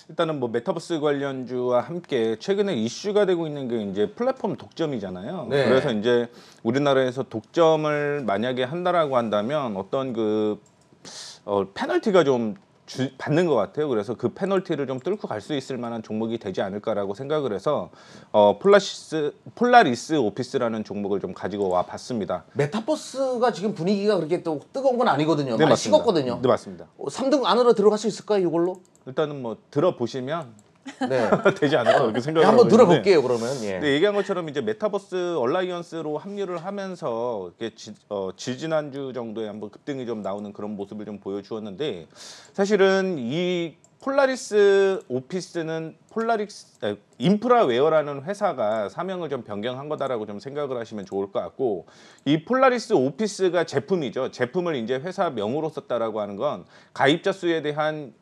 일단은 뭐 메타버스 관련주와 함께 최근에 이슈가 되고 있는 게 이제 플랫폼 독점이잖아요. 네. 그래서 이제 우리나라에서 독점을 만약에 한다라고 한다면 어떤 그 페널티가 좀 받는 것 같아요. 그래서 그 페널티를 좀 뚫고 갈 수 있을 만한 종목이 되지 않을까라고 생각을 해서 폴라리스 오피스라는 종목을 좀 가지고 와 봤습니다. 메타버스가 지금 분위기가 그렇게 또 뜨거운 건 아니거든요. 네, 많이 맞습니다. 식었거든요. 네, 맞습니다. 3등 안으로 들어갈 수 있을까요, 이걸로? 일단은 뭐 들어보시면 네. 되지 않을까 이렇게 생각을 하고 한번 있는데, 들어볼게요, 그러면. 예. 네, 얘기한 것처럼 이제 메타버스 얼라이언스로 합류를 하면서 이렇게 지지난주 정도에 한번 급등이 좀 나오는 그런 모습을 좀 보여주었는데, 사실은 이 폴라리스 오피스는 인프라웨어라는 회사가 사명을 좀 변경한 거다라고 좀 생각을 하시면 좋을 것 같고, 이 폴라리스 오피스가 제품이죠. 제품을 이제 회사 명으로 썼다라고 하는 건 가입자 수에 대한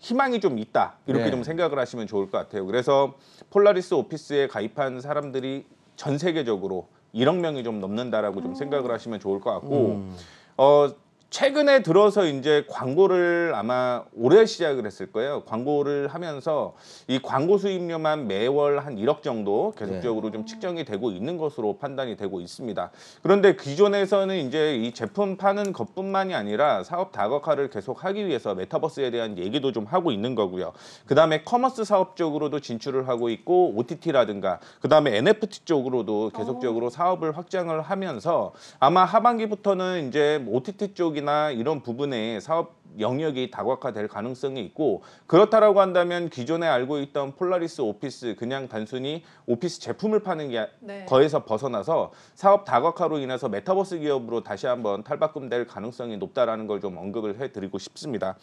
희망이 좀 있다 이렇게 네. 좀 생각을 하시면 좋을 것 같아요. 그래서 폴라리스 오피스에 가입한 사람들이 전 세계적으로 1억 명이 좀 넘는다라고 좀 생각을 하시면 좋을 것 같고, 최근에 들어서 이제 광고를 아마 올해 시작을 했을 거예요. 광고를 하면서 이 광고 수입료만 매월 한 1억 정도 계속적으로 좀 측정이 되고 있는 것으로 판단이 되고 있습니다. 그런데 기존에서는 이제 이 제품 파는 것뿐만이 아니라 사업 다각화를 계속 하기 위해서 메타버스에 대한 얘기도 좀 하고 있는 거고요. 그다음에 커머스 사업 쪽으로도 진출을 하고 있고, OTT라든가 그다음에 NFT 쪽으로도 계속적으로 사업을 확장을 하면서 아마 하반기부터는 이제 OTT 쪽이 나 이런 부분에 사업 영역이 다각화될 가능성이 있고, 그렇다라고 한다면 기존에 알고 있던 폴라리스 오피스 그냥 단순히 오피스 제품을 파는 게 거에서 벗어나서 사업 다각화로 인해서 메타버스 기업으로 다시 한번 탈바꿈될 가능성이 높다라는 걸 좀 언급을 해드리고 싶습니다.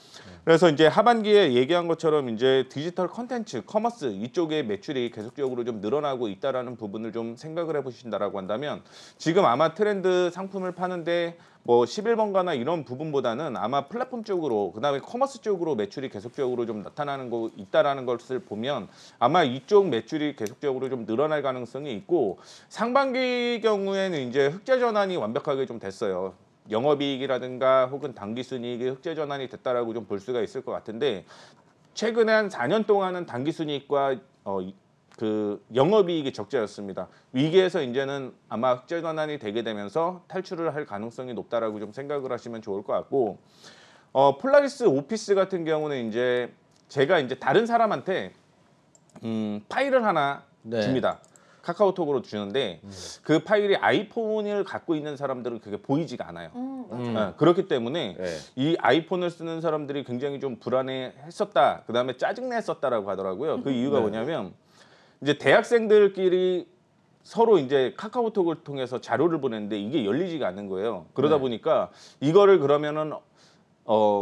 그래서 이제 하반기에 얘기한 것처럼 이제 디지털 컨텐츠, 커머스 이쪽의 매출이 계속적으로 좀 늘어나고 있다라는 부분을 좀 생각을 해보신다라고 한다면, 지금 아마 트렌드 상품을 파는데 뭐 11번가나 이런 부분보다는 아마 플랫폼 쪽으로 그다음에 커머스 쪽으로 매출이 계속적으로 좀 나타나는 거 있다라는 것을 보면 아마 이쪽 매출이 계속적으로 좀 늘어날 가능성이 있고, 상반기 경우에는 이제 흑자 전환이 완벽하게 좀 됐어요. 영업이익이라든가 혹은 당기순이익이 흑자 전환이 됐다라고 좀 볼 수가 있을 것 같은데, 최근에 한 4년 동안은 당기순이익과 그 영업이익이 적자였습니다. 위기에서 이제는 아마 흑자 전환이 되게 되면서 탈출을 할 가능성이 높다라고 좀 생각을 하시면 좋을 것 같고, 폴라리스 오피스 같은 경우는 이제 제가 이제 다른 사람한테 파일을 하나 줍니다. 카카오톡으로 주는데 그 파일이 아이폰을 갖고 있는 사람들은 그게 보이지가 않아요. 그렇기 때문에 이 아이폰을 쓰는 사람들이 굉장히 좀 불안해했었다, 그다음에 짜증냈었다라고 하더라고요. 그 이유가 뭐냐면 이제 대학생들끼리 서로 이제 카카오톡을 통해서 자료를 보냈는데 이게 열리지가 않는 거예요. 그러다 보니까 이거를 그러면은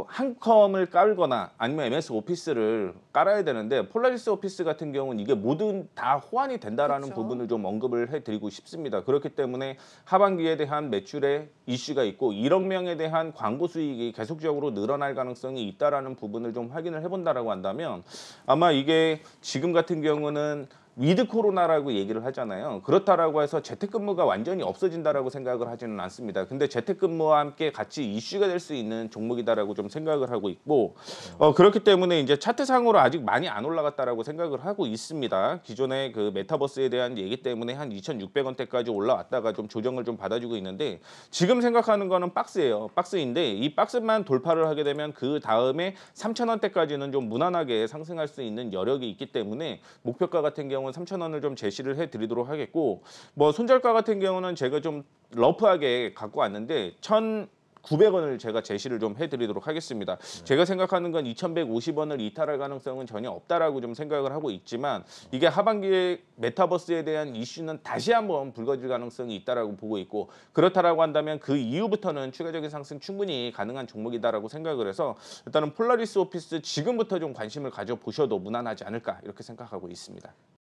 한컴을 깔거나 아니면 MS 오피스를 깔아야 되는데, 폴라리스 오피스 같은 경우는 이게 모든 다 호환이 된다라는 부분을 좀 언급을 해드리고 싶습니다. 그렇기 때문에 하반기에 대한 매출에 이슈가 있고 1억 명에 대한 광고 수익이 계속적으로 늘어날 가능성이 있다라는 부분을 좀 확인을 해본다라고 한다면, 아마 이게 지금 같은 경우는 위드 코로나라고 얘기를 하잖아요. 그렇다라고 해서 재택근무가 완전히 없어진다라고 생각을 하지는 않습니다. 근데 재택근무와 함께 같이 이슈가 될 수 있는 종목이다라고 좀 생각을 하고 있고, 그렇기 때문에 이제 차트상으로 아직 많이 안 올라갔다라고 생각을 하고 있습니다. 기존의 그 메타버스에 대한 얘기 때문에 한 2,600원대까지 올라왔다가 좀 조정을 좀 받아주고 있는데, 지금 생각하는 거는 박스예요. 박스인데 이 박스만 돌파를 하게 되면 그 다음에 3,000원대까지는 좀 무난하게 상승할 수 있는 여력이 있기 때문에 목표가 같은 경우 3,000원을 좀 제시를 해드리도록 하겠고, 뭐 손절가 같은 경우는 제가 좀 러프하게 갖고 왔는데 1,900원을 제가 제시를 좀 해드리도록 하겠습니다. 제가 생각하는 건 2,150원을 이탈할 가능성은 전혀 없다라고 좀 생각을 하고 있지만, 이게 하반기에 메타버스에 대한 이슈는 다시 한번 불거질 가능성이 있다라고 보고 있고, 그렇다라고 한다면 그 이후부터는 추가적인 상승 충분히 가능한 종목이다라고 생각을 해서 일단은 폴라리스 오피스 지금부터 좀 관심을 가져보셔도 무난하지 않을까 이렇게 생각하고 있습니다.